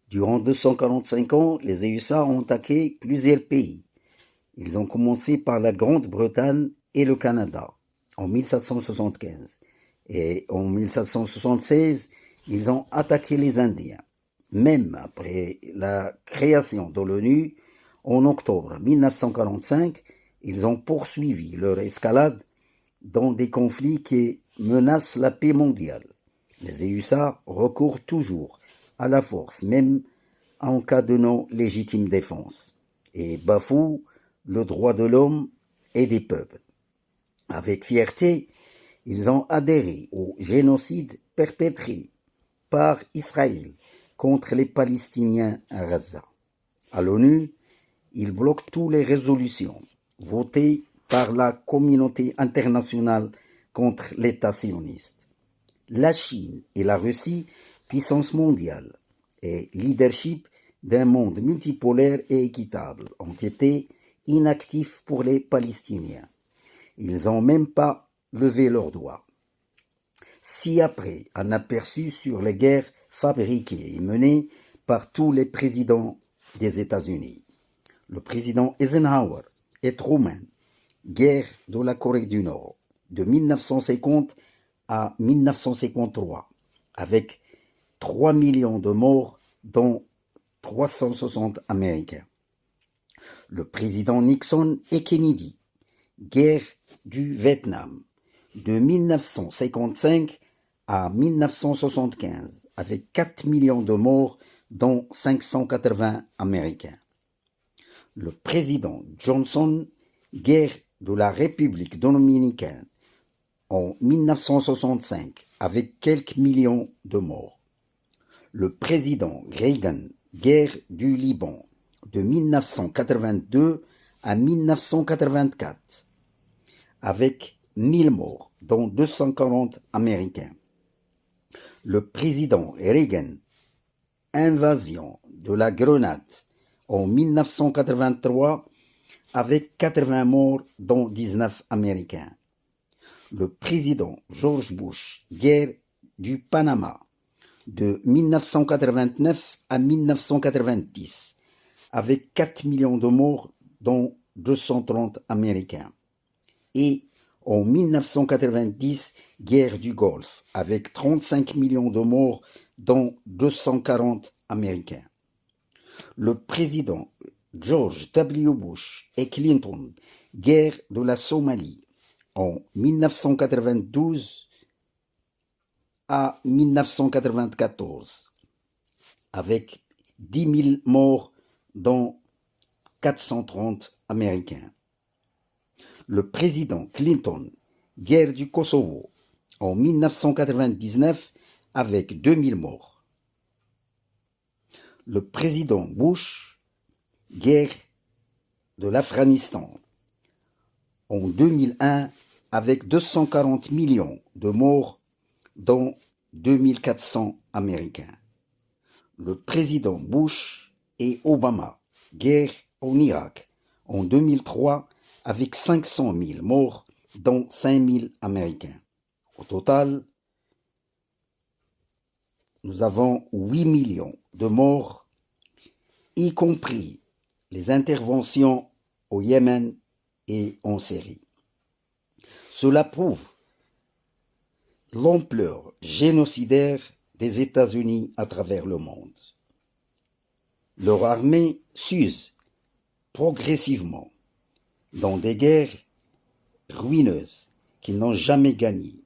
Durant 245 ans, les USA ont attaqué plusieurs pays. Ils ont commencé par la Grande-Bretagne et le Canada en 1775. Et en 1776, ils ont attaqué les Indiens. Même après la création de l'ONU, en octobre 1945, ils ont poursuivi leur escalade dans des conflits qui menacent la paix mondiale. Les USA recourent toujours à la force, même en cas de non légitime défense, et bafouent le droit de l'homme et des peuples. Avec fierté, ils ont adhéré au génocide perpétré par Israël contre les Palestiniens à Gaza. À l'ONU, ils bloquent toutes les résolutions votées par la communauté internationale contre l'État sioniste. La Chine et la Russie, puissance mondiale et leadership d'un monde multipolaire et équitable, ont été inactifs pour les Palestiniens. Ils n'ont même pas levé leurs doigts. Si après un aperçu sur les guerres fabriquées et menées par tous les présidents des États-Unis, le président Eisenhower et Truman, guerre de la Corée du Nord, de 1950 à 1953, avec 3 millions de morts, dont 360 Américains. Le président Nixon et Kennedy, guerre du Vietnam, de 1955 à 1975, avec 4 millions de morts, dont 580 Américains. Le président Johnson, guerre de la République dominicaine, en 1965, avec quelques millions de morts. Le président Reagan, guerre du Liban, de 1982 à 1984, avec 1000 morts, dont 240 Américains. Le président Reagan, invasion de la Grenade, en 1983, avec 80 morts, dont 19 Américains. Le président George Bush, guerre du Panama, de 1989 à 1990, avec 4 millions de morts, dont 230 Américains. Et en 1990, guerre du Golfe, avec 35 millions de morts, dont 240 Américains. Le président George W. Bush et Clinton, guerre de la Somalie, en 1992 à 1994, avec 10 000 morts, dont 430 Américains. Le président Clinton, guerre du Kosovo, en 1999, avec 2000 morts. Le président Bush, guerre de l'Afghanistan, en 2001, avec 240 millions de morts, dont 2400 Américains. Le président Bush et Obama, guerre en Irak, en 2003, avec 500 000 morts, dont 5 000 Américains. Au total, nous avons 8 millions de morts, y compris les interventions au Yémen et en Syrie. Cela prouve l'ampleur génocidaire des États-Unis à travers le monde. Leur armée s'use progressivement dans des guerres ruineuses qu'ils n'ont jamais gagnées